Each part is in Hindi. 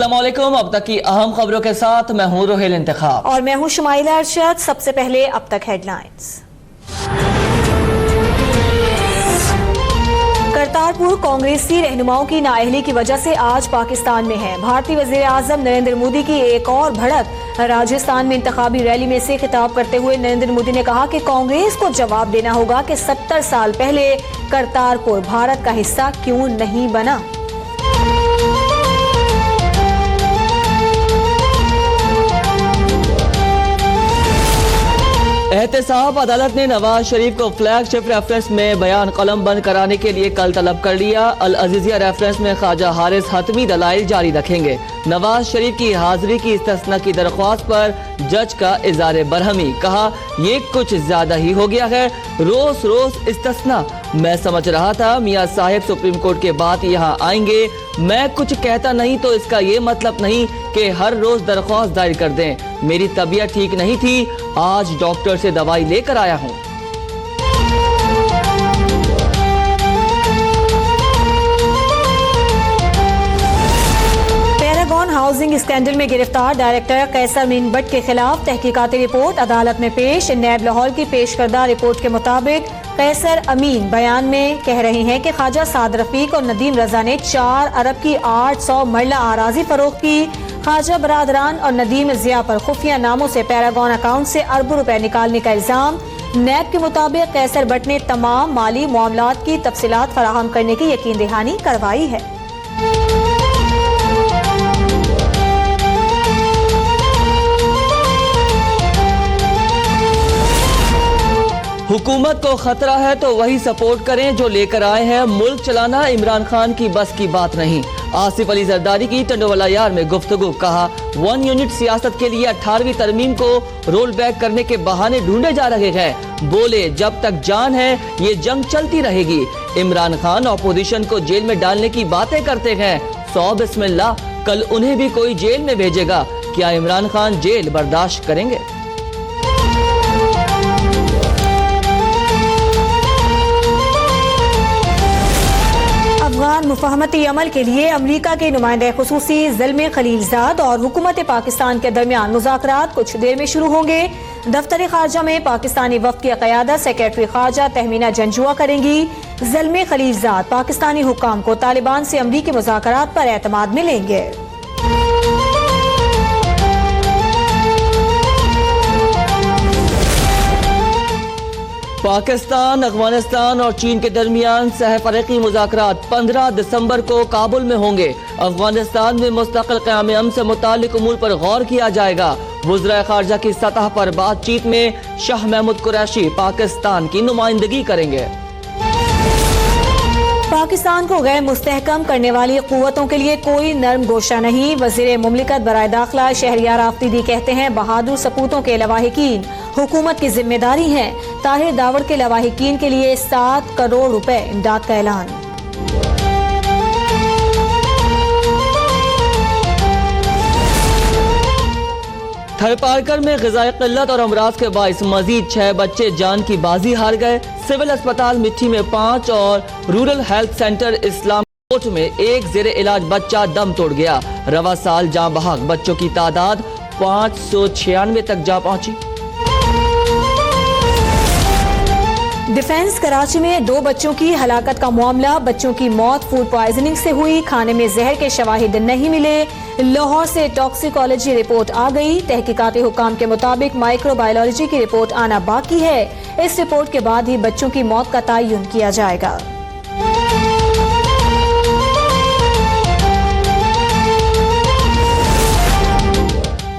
अस्सलाम वालेकुम। अब तक की अहम खबरों के साथ मैं हूं रोहेल इंतखाब और मैं हूं शुमाइला अरशद। सबसे पहले अब तक हेडलाइंस। करतारपुर कांग्रेसी रहनुमाओं की नाअहली की वजह से आज पाकिस्तान में है। भारतीय वजीर आजम नरेंद्र मोदी की एक और भड़क। राजस्थान में इंतखाबी रैली में से खिताब करते हुए नरेंद्र मोदी ने कहा कि कांग्रेस को जवाब देना होगा कि 70 साल पहले करतारपुर भारत का हिस्सा क्यों नहीं बना। एहतसाब अदालत ने नवाज शरीफ को फ्लैगशिप रेफरेंस में बयान कलम बंद कराने के लिए कल तलब कर लिया। अल अजीजिया रेफरेंस में ख्वाजा हारिस हतमी दलाइल जारी रखेंगे। नवाज शरीफ की हाजिरी की इस्तिस्ना की दरख्वास्त पर जज का इज़ार बरहमी। कहा ये कुछ ज्यादा ही हो गया है, रोज रोज इस्तिस्ना। मैं समझ रहा था मियां साहिब सुप्रीम कोर्ट के बाद यहाँ आएंगे। मैं कुछ कहता नहीं तो इसका ये मतलब नहीं कि हर रोज दरख्वास्त दायर कर दें। मेरी तबीयत ठीक नहीं थी, आज डॉक्टर से दवाई लेकर आया हूँ। पैरागॉन हाउसिंग स्कैंडल में गिरफ्तार डायरेक्टर कैसर मीन भट्ट के खिलाफ तहकीकाती रिपोर्ट अदालत में पेश। नैब लाहौर की पेश करदा रिपोर्ट के मुताबिक कैसर अमीन बयान में कह रहे हैं कि ख्वाजा साद रफीक और नदीम रजा ने 4 अरब की 800 मरला आराजी फरोख्त की। ख्वाजा बरादरान और नदीम जिया पर खुफिया नामों से पैरागॉन अकाउंट से अरबों रुपए निकालने का इल्जाम। नैब के मुताबिक कैसर भट्ट ने तमाम माली मामलात की तफसीलात फराहम करने की यकीन दहानी करवाई है। हुकूमत को खतरा है तो वही सपोर्ट करें जो लेकर आए हैं। मुल्क चलाना इमरान खान की बस की बात नहीं। आसिफ अली जरदारी की टंडोवालायार में गुफ्तगू। कहा 1 यूनिट सियासत के लिए 18वीं तरमीम को रोल बैक करने के बहाने ढूंढे जा रहे हैं। बोले जब तक जान है ये जंग चलती रहेगी। इमरान खान ऑपोजिशन को जेल में डालने की बातें करते हैं। 100 बिस्मिल्लाह, कल उन्हें भी कोई जेल में भेजेगा। क्या इमरान खान जेल बर्दाश्त करेंगे? अफगान मुफाहमती अमल के लिए अमरीका के नुमाइंदे खुसूसी ज़ल्मे खलीलजाद और हुकूमत पाकिस्तान के दरमियान मुज़ाकरात कुछ देर में शुरू होंगे। दफ्तर खारजा में पाकिस्तानी वफ़द की क़यादत सेक्रेटरी खारजा तहमीना जंजुआ करेंगी। ज़ल्मे खलीलजाद पाकिस्तानी हुक्काम को तालिबान से अमरीकी मुज़ाकरात पर एतमाद में लेंगे। पाकिस्तान, अफगानिस्तान और चीन के दरमियान सहफरीकी मुज़ाकरात 15 दिसंबर को काबुल में होंगे। अफगानिस्तान में मुस्तक़िल क़याम अमन से मुताल्लिक़ उमूर पर गौर किया जाएगा। वज़ीर ख़ारजा की सतह पर बातचीत में शाह महमूद कुरैशी पाकिस्तान की नुमाइंदगी करेंगे। पाकिस्तान को गैर मुस्तहकम करने वाली क़ुव्वतों के लिए कोई नर्म गोशा नहीं। वज़ीर मुमलिकत बराए दाखिला शहरियार आफरीदी कहते हैं बहादुर सपूतों के लवाहिकीन हुकूमत की जिम्मेदारी है। ताहिर दावड़ के लवाहिकीन के लिए 7 करोड़ रुपए इमदाद का ऐलान। थरपारकर में ग़िज़ाई क़िल्लत और अमराज के बाइस मजीद 6 बच्चे जान की बाजी हार गए। सिविल अस्पताल मिट्टी में 5 और रूरल हेल्थ सेंटर इस्लामकोट में एक ज़ेरे इलाज बच्चा दम तोड़ गया। रवा साल जाँ बहक बच्चों की तादाद 596 तक जा पहुंची। डिफेंस कराची में 2 बच्चों की हलाकत का मामला। बच्चों की मौत फूड पॉइजनिंग से हुई। खाने में जहर के शवाहिद नहीं मिले। लाहौर से टॉक्सिकोलॉजी रिपोर्ट आ गई। तहकीकाती हुकाम के मुताबिक माइक्रोबायोलॉजी की रिपोर्ट आना बाकी है। इस रिपोर्ट के बाद ही बच्चों की मौत का तयन किया जाएगा।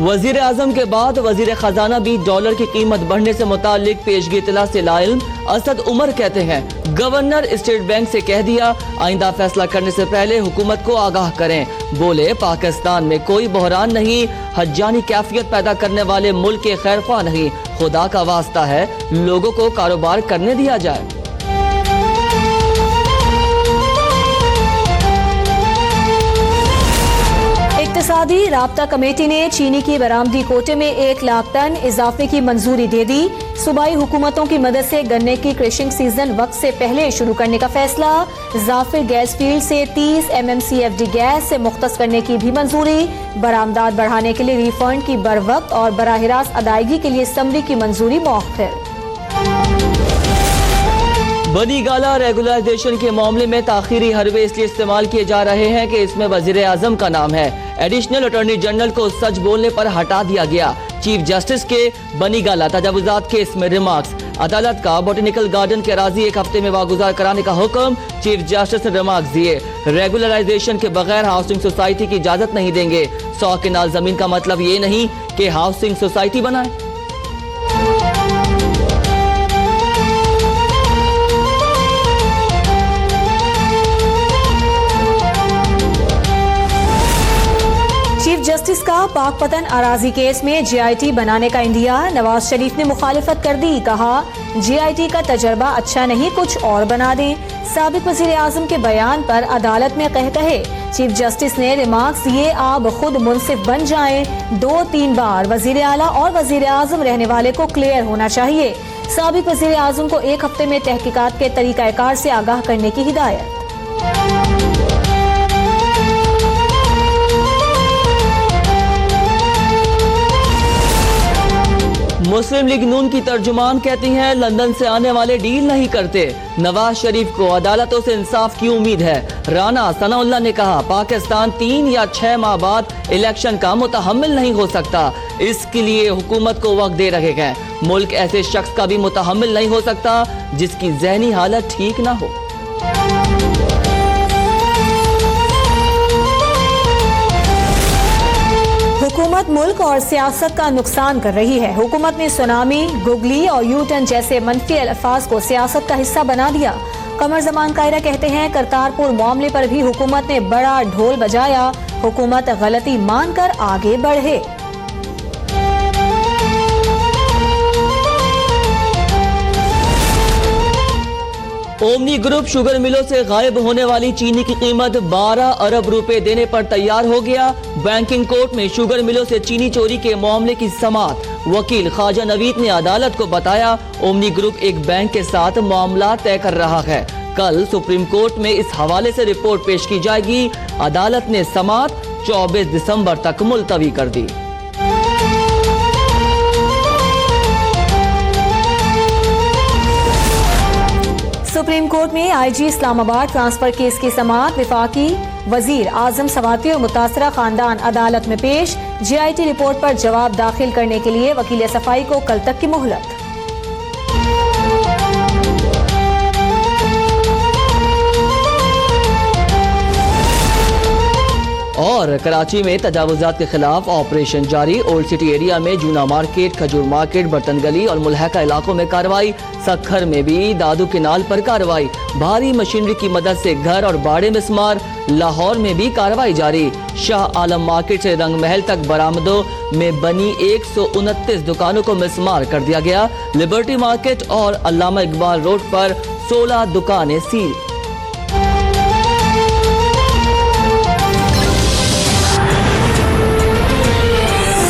वजीर आजम के बाद वजीर खजाना भी डॉलर की कीमत बढ़ने से मुतालिक पेशगी इतला से लाइल्म। असद उमर कहते हैं गवर्नर स्टेट बैंक से कह दिया आइंदा फैसला करने से पहले हुकूमत को आगाह करें। बोले पाकिस्तान में कोई बहरान नहीं, हज्जानी कैफियत पैदा करने वाले मुल्क के खैरख्वाह नहीं। खुदा का वास्ता है लोगों को कारोबार करने दिया जाए। इक्तिसादी राब्ता कमेटी ने चीनी की बरामदी कोटे में 1 लाख टन इजाफे की मंजूरी दे दी। सूबाई हुकूमतों की मदद से गन्ने की क्रेशिंग सीजन वक्त से पहले शुरू करने का फैसला। जाफिर गैस फील्ड से 30 MMCFD गैस से मुख्तस करने की भी मंजूरी। बरामदात बढ़ाने के लिए रिफंड की बर वक्त और बराह रास्त अदायगी के लिए समरी की मंजूरी मौखर। बनी गाला रेगुलराइजेशन के मामले में ताखीरी हरबे इसलिए इस्तेमाल किए जा रहे हैं कि इसमें वजीर आजम का नाम है। एडिशनल अटॉर्नी जनरल को सच बोलने पर हटा दिया गया। चीफ जस्टिस के बनी गाला तजावुजात केस में रिमार्क्स। अदालत का बोटेनिकल गार्डन के अराजी 1 हफ्ते में वागुजार कराने का हुक्म। चीफ जस्टिस ने रिमार्क्स दिए। रेगुलराइजेशन के बगैर हाउसिंग सोसाइटी की इजाजत नहीं देंगे। 100 केनाल जमीन का मतलब ये नहीं कि हाउसिंग सोसाइटी बनाए। चीफ जस्टिस का पाकपतन अराजी केस में GIT बनाने का इंडिया। नवाज शरीफ ने मुखालिफत कर दी। कहा GIT का तजर्बा अच्छा नहीं, कुछ और बना दें। साबिक वजीर आजम के बयान पर अदालत में कहे। चीफ जस्टिस ने रिमार्क्स दिए। आप खुद मुंसिफ बन जाएं। 2-3 बार वजीर आला और वजीर आजम रहने वाले को क्लियर होना चाहिए। साबिक वजीर आजम को 1 हफ्ते में तहकीकात के तरीकाकार से आगाह करने की हिदायत। मुस्लिम लीग नून की तर्जुमान कहती हैं लंदन से आने वाले डील नहीं करते। नवाज शरीफ को अदालतों से इंसाफ की उम्मीद है। राना सनाउल्लाह ने कहा पाकिस्तान 3 या 6 माह बाद इलेक्शन का मुतहम्मिल नहीं हो सकता, इसके लिए हुकूमत को वक्त दे रहे हैं। मुल्क ऐसे शख्स का भी मुतहम्मिल नहीं हो सकता जिसकी जहनी हालत ठीक ना हो। हुकूमत मुल्क और सियासत का नुकसान कर रही है। हुकूमत ने सुनामी, गुगली और यूटर्न जैसे मनफी अल्फाज को सियासत का हिस्सा बना दिया। कमर जमान कायरा कहते हैं करतारपुर मामले पर भी हुकूमत ने बड़ा ढोल बजाया। हुकूमत गलती मानकर आगे बढ़े। ओमनी ग्रुप शुगर मिलों से गायब होने वाली चीनी की कीमत 12 अरब रुपए देने पर तैयार हो गया। बैंकिंग कोर्ट में शुगर मिलों से चीनी चोरी के मामले की समाअत। वकील ख्वाजा नवीद ने अदालत को बताया ओमनी ग्रुप एक बैंक के साथ मामला तय कर रहा है। कल सुप्रीम कोर्ट में इस हवाले से रिपोर्ट पेश की जाएगी। अदालत ने समाअत 24 दिसंबर तक मुलतवी कर दी। सुप्रीम कोर्ट में IG इस्लामाबाद ट्रांसफर केस की समाअत। विफाकी वजीर आजम सवाती और मुतासरा खानदान अदालत में पेश। GIT रिपोर्ट पर जवाब दाखिल करने के लिए वकील सफाई को कल तक की मोहलत। और कराची में तजावुजात के खिलाफ ऑपरेशन जारी। ओल्ड सिटी एरिया में जूना मार्केट, खजूर मार्केट, बर्तन गली और मुल्हका इलाकों में कार्रवाई। सखर में भी दादू किनाल पर कार्रवाई। भारी मशीनरी की मदद से घर और बाड़े मिस्मार। लाहौर में भी कार्रवाई जारी। शाह आलम मार्केट से रंग महल तक बरामदों में बनी 129 दुकानों को मिस्मार कर दिया गया। लिबर्टी मार्केट और अल्लामा इकबाल रोड पर 16 दुकानें सील।